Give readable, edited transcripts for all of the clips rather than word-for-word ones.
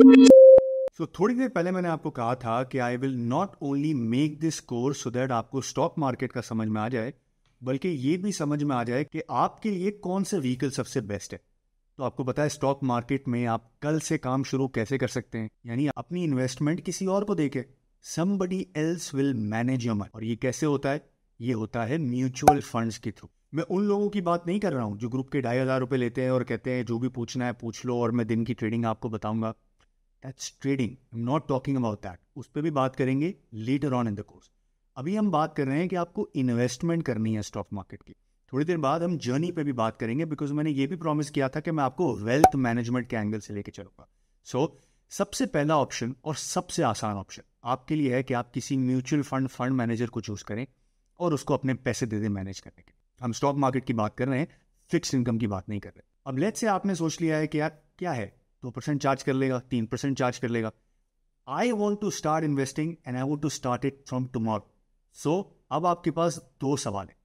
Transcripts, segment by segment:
थोड़ी देर पहले मैंने आपको कहा था कि I will not only make this course so that आपको स्टॉक मार्केट का समझ में आ जाए, बल्कि ये भी समझ में आ जाए कि आपके लिए कौन सा व्हीकल सबसे बेस्ट है। तो आपको पता है स्टॉक मार्केट में आप कल से काम शुरू कैसे कर सकते हैं, यानी अपनी इन्वेस्टमेंट किसी और को देके। Somebody else will manage your money. और ये कैसे होता है? ये होता है म्यूचुअल फंड्स के थ्रू। मैं उन लोगों की बात नहीं कर रहा हूँ जो ग्रुप के 2,500 रुपए लेते हैं और कहते हैं जो भी पूछना है पूछ लो और मैं दिन की ट्रेडिंग आपको बताऊंगा। That's trading. I'm not talking about that. उस पर भी बात करेंगे later on in the course. अभी हम बात कर रहे हैं कि आपको इन्वेस्टमेंट करनी है स्टॉक मार्केट की। थोड़ी देर बाद हम जर्नी पे भी बात करेंगे, बिकॉज मैंने ये भी प्रॉमिस किया था कि मैं आपको वेल्थ मैनेजमेंट के एंगल से लेके चलूंगा। सबसे पहला ऑप्शन और सबसे आसान ऑप्शन आपके लिए है कि आप किसी म्यूचुअल फंड मैनेजर को चूज करें और उसको अपने पैसे दे दें मैनेज करने के। हम स्टॉक मार्केट की बात कर रहे हैं, फिक्स इनकम की बात नहीं कर रहे। अब लेट्स से आपने सोच लिया है कि यार क्या है, 2% चार्ज कर लेगा, 3% चार्ज कर लेगा। I want to start investing and I want to start it from tomorrow. अब आपके पास दो सवाल है।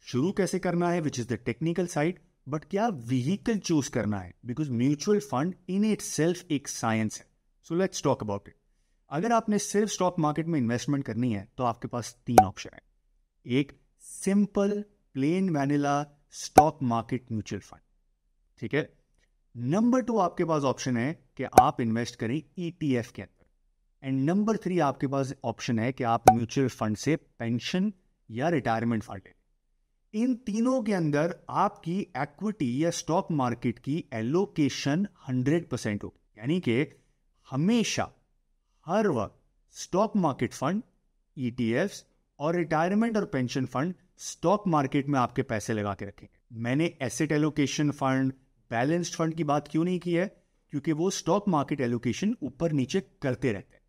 शुरू कैसे करना है, which is the technical side, but क्या व्हीकल चूज करना है, because mutual fund in it self एक साइंस है। So let's talk about it. अगर आपने सिर्फ स्टॉक मार्केट में इन्वेस्टमेंट करनी है तो आपके पास 3 ऑप्शन है। एक simple plain vanilla stock market mutual fund, ठीक है। नंबर 2 आपके पास ऑप्शन है कि आप इन्वेस्ट करें ETF के अंदर। एंड नंबर 3 आपके पास ऑप्शन है कि आप म्यूचुअल फंड से पेंशन या रिटायरमेंट फंड लें। इन तीनों के अंदर आपकी इक्विटी या स्टॉक मार्केट की एलोकेशन 100% होगी, यानी कि हमेशा हर वक्त स्टॉक मार्केट फंड, ETFs और रिटायरमेंट और पेंशन फंड स्टॉक मार्केट में आपके पैसे लगा के रखेंगे। मैंने asset allocation fund, balanced fund की बात क्यों नहीं की है? क्योंकि वो स्टॉक मार्केट एलोकेशन ऊपर नीचे करते रहते हैं।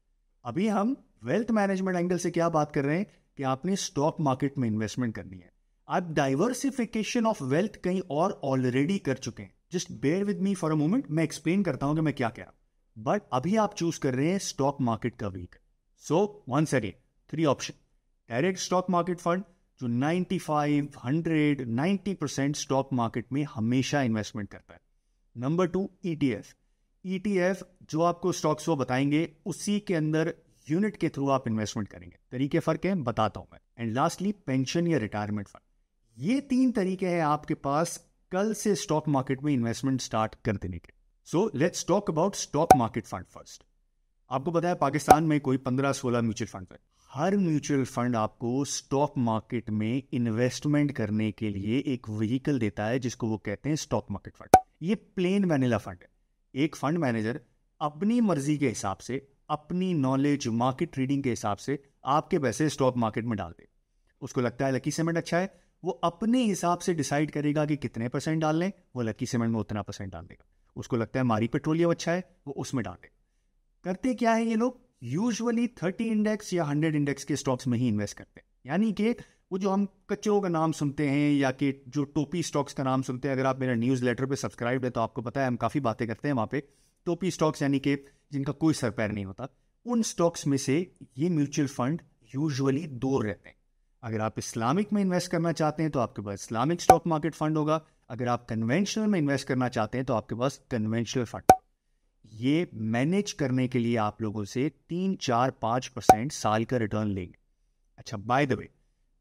अभी हम वेल्थ मैनेजमेंट एंगल से क्या बात कर रहे हैं कि आपने स्टॉक मार्केट में इन्वेस्टमेंट करनी है। आप डाइवर्सिफिकेशन ऑफ वेल्थ कहीं और ऑलरेडी कर चुके हैं। Just bear with me for a moment, मैं एक्सप्लेन करता हूं कि मैं क्या कह रहा हूं। बट अभी आप चूज कर रहे हैं स्टॉक मार्केट का vehicle. So once again 3 option. Direct stock market fund जो 95, 100, 90% स्टॉक मार्केट में हमेशा इन्वेस्टमेंट करता है। नंबर 2 ETF जो आपको स्टॉक्स वो बताएंगे उसी के अंदर यूनिट के थ्रू आप इन्वेस्टमेंट करेंगे। तरीके फर्क है, बताता हूं मैं। एंड लास्टली पेंशन या रिटायरमेंट फंड। ये 3 तरीके हैं आपके पास कल से स्टॉक मार्केट में इन्वेस्टमेंट स्टार्ट कर देने के। So let's talk about stock market fund first. आपको पता है पाकिस्तान में कोई 15-16 म्यूचुअल फंड है। हर म्यूचुअल फंड आपको स्टॉक मार्केट में इन्वेस्टमेंट करने के लिए एक व्हीकल देता है जिसको वो कहते हैं स्टॉक मार्केट फंड। ये प्लेन वैनिला फंड है। एक फंड मैनेजर अपनी मर्जी के हिसाब से, अपनी नॉलेज, मार्केट रीडिंग के हिसाब से आपके पैसे स्टॉक मार्केट में डाल दे। उसको लगता है लकी सीमेंट अच्छा है, वो अपने हिसाब से डिसाइड करेगा कि कितने % डाल लें, वो लकी सीमेंट में उतना % डाल देगा। उसको लगता है मारी पेट्रोलियम अच्छा है, वो उसमें डाल देगा। करते क्या है ये लोग? यूजुअली 30 इंडेक्स या 100 इंडेक्स के स्टॉक्स में ही इन्वेस्ट करते हैं। यानी कि वो जो हम कच्चों का नाम सुनते हैं या कि जो टोपी स्टॉक्स का नाम सुनते हैं, अगर आप मेरा न्यूज़ लेटर पे सब्सक्राइब है तो आपको पता है हम काफ़ी बातें करते हैं वहाँ पे। टोपी स्टॉक्स यानी कि जिनका कोई सर पैर नहीं होता, उन स्टॉक्स में से ये म्यूचुअल फंड यूजुअली दूर रहते हैं। अगर आप इस्लामिक में इन्वेस्ट करना चाहते हैं तो आपके पास इस्लामिक स्टॉक मार्केट फंड होगा। अगर आप कन्वेंशनल में इन्वेस्ट करना चाहते हैं तो आपके पास कन्वेंशनल फंड। ये मैनेज करने के लिए आप लोगों से 3, 4, 5% साल का रिटर्न लेंगे। अच्छा, बाय द वे,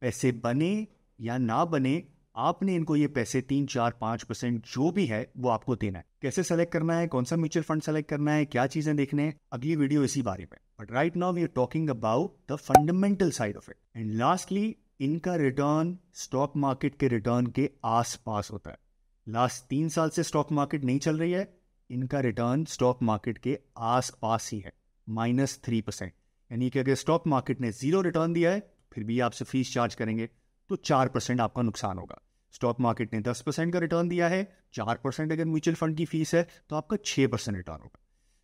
पैसे बने या ना बने, आपने इनको ये पैसे 3, 4, 5% जो भी है वो आपको देना है। कैसे सेलेक्ट करना है, कौन सा म्यूचुअल फंड सेलेक्ट करना है, क्या चीजें देखने हैं, अगली वीडियो इसी बारे में। But right now we are talking about the fundamental side of it. And lastly, इनका रिटर्न स्टॉक मार्केट के रिटर्न के आसपास होता है। लास्ट 3 साल से स्टॉक मार्केट नहीं चल रही है, इनका रिटर्न स्टॉक मार्केट के आसपास ही है, -3%। यानी कि अगर स्टॉक मार्केट ने 0 रिटर्न दिया है फिर भी आपसे फीस चार्ज करेंगे तो 4% आपका नुकसान होगा। स्टॉक मार्केट ने 10% का रिटर्न दिया है, 4% अगर म्यूचुअल फंड की फीस है तो आपका 6% रिटर्न होगा।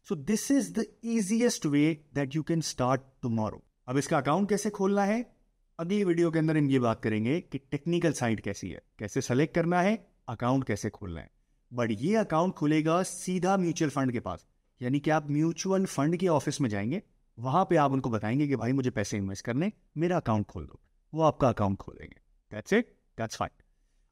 So this is the easiest way that you can start tomorrow. अब इसका अकाउंट कैसे खोलना है, अगली वीडियो के अंदर हम ये बात करेंगे कि टेक्निकल साइड कैसी है, कैसे सेलेक्ट करना है, अकाउंट कैसे खोलना है। बट ये अकाउंट खुलेगा सीधा म्यूचुअल फंड के पास। यानी कि आप म्यूचुअल फंड के ऑफिस में जाएंगे, वहां पे आप उनको बताएंगे कि भाई मुझे पैसे इन्वेस्ट करने, मेरा अकाउंट खोल दो, वो आपका अकाउंट खोलेंगे। That's it, that's fine.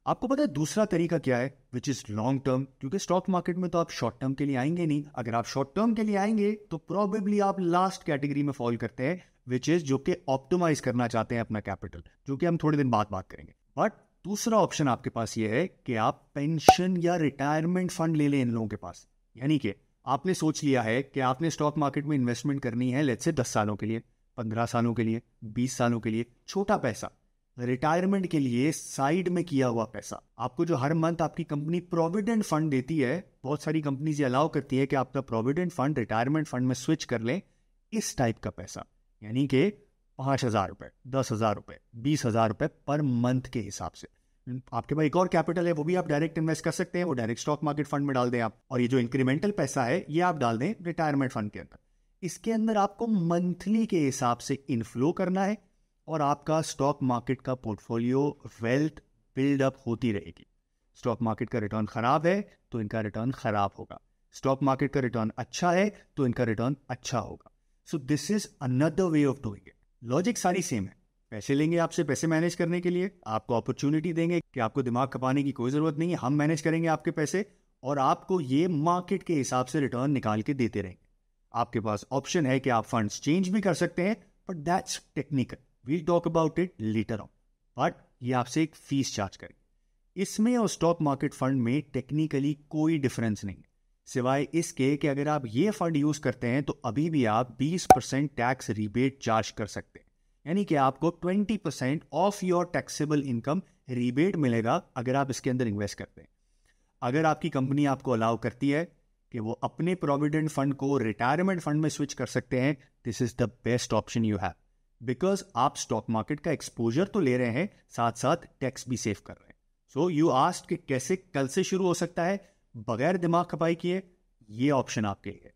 आपको पता है दूसरा तरीका क्या है, विच इज लॉन्ग टर्म, क्योंकि स्टॉक मार्केट में तो आप शॉर्ट टर्म के लिए आएंगे नहीं। अगर आप शॉर्ट टर्म के लिए आएंगे तो प्रोबेबली आप लास्ट कैटेगरी में फॉल करते हैं, विच इज जो कि ऑप्टिमाइज करना चाहते हैं अपना कैपिटल, जो कि हम थोड़े दिन बाद बात करेंगे। बट दूसरा ऑप्शन आपके पास ये है कि आप पेंशन या रिटायरमेंट फंड ले लें इन लोगों के पास। यानी कि आपने सोच लिया है कि आपने स्टॉक मार्केट में इन्वेस्टमेंट करनी है, लेट्स से 10 सालों के लिए, 15 सालों के लिए, 20 सालों के लिए, छोटा पैसा रिटायरमेंट के लिए साइड में किया हुआ पैसा। आपको जो हर मंथ आपकी कंपनी प्रोविडेंट फंड देती है, बहुत सारी कंपनीज ये अलाउ करती है कि आपका प्रोविडेंट फंड रिटायरमेंट फंड में स्विच कर लें, इस टाइप का पैसा। यानी कि 5,000 रुपये, 10,000 रुपये, 20,000 रुपये पर मंथ के हिसाब से। आपके पास एक और कैपिटल है, वो भी आप डायरेक्ट इन्वेस्ट कर सकते हैं, वो डायरेक्ट स्टॉक मार्केट फंड में डाल दें आप, और ये जो इंक्रीमेंटल पैसा है ये आप डाल दें रिटायरमेंट फंड के अंदर। इसके अंदर आपको मंथली के हिसाब से इनफ्लो करना है और आपका स्टॉक मार्केट का पोर्टफोलियो वेल्थ बिल्डअप होती रहेगी। स्टॉक मार्केट का रिटर्न खराब है तो इनका रिटर्न खराब होगा, स्टॉक मार्केट का रिटर्न अच्छा है तो इनका रिटर्न अच्छा होगा। So this is another way of doing it. Logic सारी सेम है, पैसे लेंगे आपसे पैसे मैनेज करने के लिए, आपको अपॉर्चुनिटी देंगे कि आपको दिमाग खपाने की कोई ज़रूरत नहीं है, हम मैनेज करेंगे आपके पैसे और आपको ये मार्केट के हिसाब से रिटर्न निकाल के देते रहेंगे। आपके पास ऑप्शन है कि आप फंड्स चेंज भी कर सकते हैं, but that's technical, we'll talk about it later on. But ये आपसे एक फीस चार्ज करेंगे। इसमें और स्टॉक मार्केट फंड में टेक्निकली कोई डिफरेंस नहीं है, सिवाय इसके कि अगर आप ये फंड यूज करते हैं तो अभी भी आप 20% टैक्स रिबेट चार्ज कर सकते हैं। यानी कि आपको 20% of your taxable income rebate मिलेगा अगर आप इसके अंदर इन्वेस्ट करते हैं। अगर आपकी कंपनी आपको अलाउ करती है कि वो अपने प्रोविडेंट फंड को रिटायरमेंट फंड में स्विच कर सकते हैं, this is the best option you have, because आप स्टॉक मार्केट का एक्सपोजर तो ले रहे हैं, साथ साथ टैक्स भी सेव कर रहे हैं। सो यू आस्क्ड कि कैसे कल से शुरू हो सकता है बगैर दिमाग खपाई किए, ये ऑप्शन आपके लिए,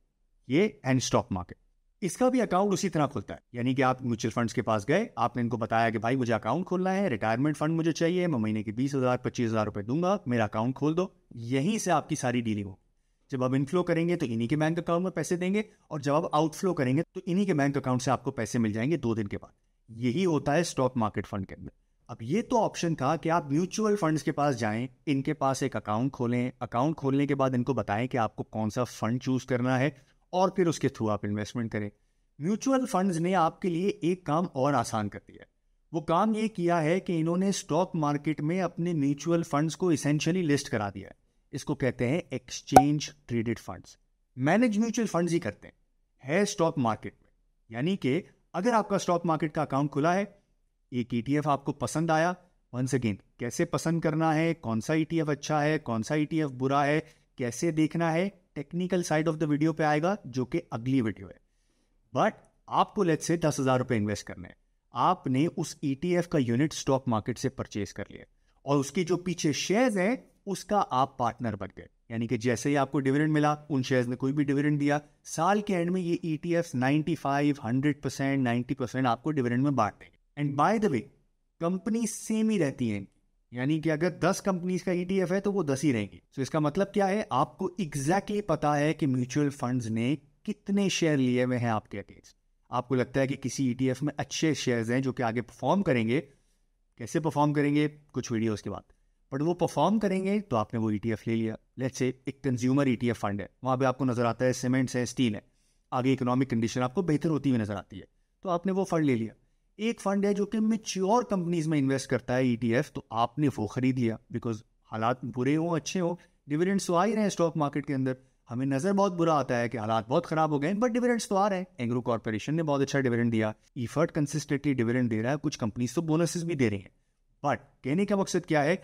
ये एंड स्टॉक मार्केट। इसका भी अकाउंट उसी तरह खुलता है, यानी कि आप म्यूचुअल फंड्स के पास गए, आपने इनको बताया कि भाई मुझे अकाउंट खोलना है, रिटायरमेंट फंड मुझे चाहिए, मैं महीने के 20,000 25,000 रुपए दूंगा, मेरा अकाउंट खोल दो। यहीं से आपकी सारी डीलिंग होगी। जब आप इनफ्लो करेंगे तो इन्हीं के बैंक अकाउंट में पैसे देंगे, और जब आप आउटफ्लो करेंगे तो इन्हीं के बैंक अकाउंट से आपको पैसे मिल जाएंगे 2 दिन के बाद। यही होता है स्टॉक मार्केट फंड के अंदर। अब ये तो ऑप्शन था कि आप म्यूचुअल फंड्स के पास जाएं, इनके पास एक अकाउंट खोलें, अकाउंट खोलने के बाद इनको बताएं कि आपको कौन सा फंड चूज करना है और फिर उसके थ्रू आप इन्वेस्टमेंट करें। म्यूचुअल फंड्स ने आपके लिए एक काम और आसान कर दिया है। वो काम ये किया है कि इन्होंने स्टॉक मार्केट में अपने म्यूचुअल फंड्स को इसेंशियली लिस्ट करा दिया है। इसको कहते हैं exchange traded funds. Manage mutual funds ही करते हैं स्टॉक मार्केट में। यानी कि अगर आपका स्टॉक मार्केट का अकाउंट खुला है, एक ETF आपको पसंद आया, वंस अगेन कैसे पसंद करना है, कौन सा ETF अच्छा है, कौन सा ETF बुरा है, कैसे देखना है, technical side of the video पे आएगा, जो कि अगली वीडियो है। बट आपको लेट्स से 10,000 रुपये इन्वेस्ट करने हैं, आपने उस ETF का यूनिट स्टॉक मार्केट से परचेज कर लिया और उसकी जो पीछे शेयर्स हैं उसका आप पार्टनर बन गए। यानी कि जैसे ही आपको डिविडेंड मिला, उन शेयर्स ने कोई भी डिविडेंड दिया, साल के एंड में ये ETFs 95, 100%, 90% आपको डिविडेंड में बांट देंगे। And by the way company same ही रहती हैं, यानी कि अगर 10 कंपनीज का ETF है तो वो 10 ही रहेंगी। तो इसका मतलब क्या है, आपको एग्जैक्टली पता है कि म्यूचुअल फंड्स ने कितने शेयर लिए हुए हैं आपके अगेंस्ट। आपको लगता है कि किसी ETF में अच्छे शेयर्स हैं जो कि आगे परफॉर्म करेंगे, कैसे परफॉर्म करेंगे कुछ वीडियोस के बाद, बट वो परफॉर्म करेंगे तो आपने वो ETF ले लिया। लेट्स से एक कंज्यूमर ETF फंड है, वहाँ पे आपको नजर आता है सीमेंट्स है, स्टील है, आगे इकोनॉमिक कंडीशन आपको बेहतर होती हुई नजर आती है, तो आपने वो फंड ले लिया। एक फंड है जो कि मैच्योर कंपनीज में इन्वेस्ट करता है ETF, तो आपने वो खरीद लिया, बिकॉज हालात बुरे हो अच्छे हो, डिविडेंड्स तो आ ही रहे हैं स्टॉक मार्केट के अंदर। हमें नजर बहुत बुरा आता है कि हालात बहुत खराब हो गए, बट डिविडेंड्स तो आ रहे हैं। एग्रो कॉर्पोरेशन ने बहुत अच्छा डिविडेंड दिया, ईफर्ट कंसिस्टेंटली डिविडेंड दे रहा है, कुछ कंपनीज तो बोनसेस भी दे रही हैं। बट कहने का मकसद क्या है,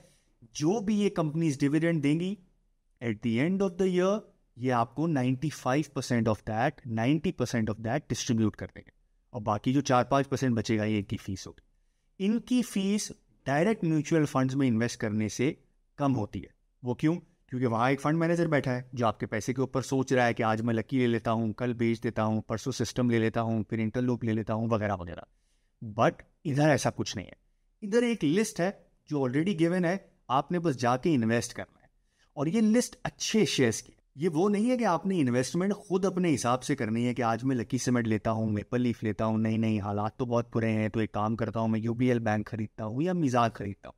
जो भी ये कंपनीज डिविडेंड देंगी at the end of the year ये आपको 95% of that, 90% of that distribute कर देंगे, और बाकी जो 4-5% बचेगा ये इनकी फीस होगी। इनकी फीस डायरेक्ट म्यूचुअल फंड्स में इन्वेस्ट करने से कम होती है। वो क्यों? क्योंकि वहाँ एक फंड मैनेजर बैठा है जो आपके पैसे के ऊपर सोच रहा है कि आज मैं लकी ले लेता हूँ, कल बेच देता हूँ, परसों सिस्टम ले लेता हूँ, फिर इंटरलूप ले लेता हूँ, वगैरह वगैरह। बट इधर ऐसा कुछ नहीं है, इधर एक लिस्ट है जो ऑलरेडी गिवन है, आपने बस जाके इन्वेस्ट करना है। और ये लिस्ट अच्छे शेयर्स की, ये वो नहीं है कि आपने इन्वेस्टमेंट खुद अपने हिसाब से करनी है कि आज मैं लकी सीमेंट लेता हूँ, मेपल लीफ लेता हूँ, नहीं नहीं हालात तो बहुत बुरे हैं तो एक काम करता हूँ मैं UBL बैंक खरीदता हूँ या मिजाज खरीदता हूँ।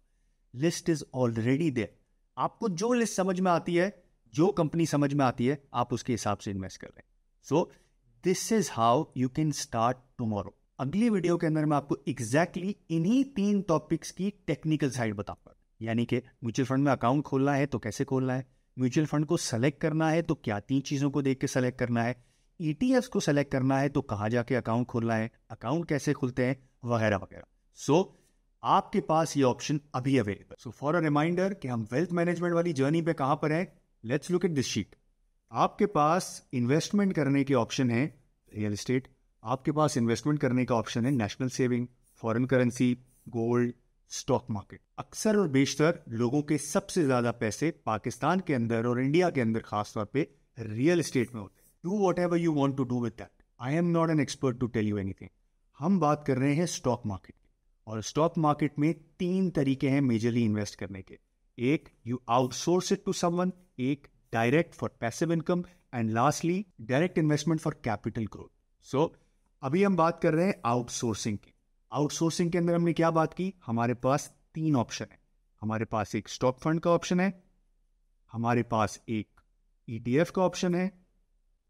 List is already there. आपको जो लिस्ट समझ में आती है, जो कंपनी समझ में आती है, आप उसके हिसाब से इन्वेस्ट कर रहे हैं। So this is how you can start tomorrow. अगली वीडियो के अंदर मैं आपको एग्जैक्टली इन्हीं 3 टॉपिक्स की टेक्निकल साइड बताऊंगा, यानी कि म्यूचुअल फंड में अकाउंट खोलना है तो कैसे खोलना है, म्यूचुअल फंड को सेलेक्ट करना है तो क्या 3 चीज़ों को देख के सेलेक्ट करना है, ETFs को सेलेक्ट करना है तो कहाँ जाके अकाउंट खोलना है, अकाउंट कैसे खुलते हैं, वगैरह वगैरह। सो आपके पास ये ऑप्शन अभी available. So for a reminder कि हम वेल्थ मैनेजमेंट वाली जर्नी पे कहाँ पर हैं, let's look at this sheet. आपके पास इन्वेस्टमेंट करने के ऑप्शन है रियल एस्टेट, आपके पास इन्वेस्टमेंट करने का ऑप्शन है national saving, foreign currency, gold, stock market. अक्सर और बेशतर लोगों के सबसे ज्यादा पैसे पाकिस्तान के अंदर और इंडिया के अंदर खासतौर पे रियल एस्टेट में होते हैं। Do whatever you want to do with that, I am not an expert to tell you anything. हम बात कर रहे हैं स्टॉक मार्केट की, और स्टॉक मार्केट में 3 तरीके हैं मेजरली इन्वेस्ट करने के। एक, you outsource it to someone, एक direct for passive income, and lastly direct investment for capital growth. So अभी हम बात कर रहे हैं आउटसोर्सिंग की। आउटसोर्सिंग के अंदर हमने क्या बात की, हमारे पास 3 ऑप्शन है। हमारे पास एक स्टॉक फंड का ऑप्शन है, हमारे पास एक ETF का ऑप्शन है,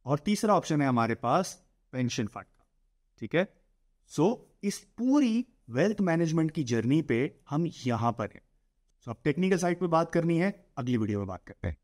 और तीसरा ऑप्शन है हमारे पास पेंशन फंड का। ठीक है, सो इस पूरी वेल्थ मैनेजमेंट की जर्नी पे हम यहां पर हैं। सो अब टेक्निकल साइड पे बात करनी है, अगली वीडियो में बात करते हैं।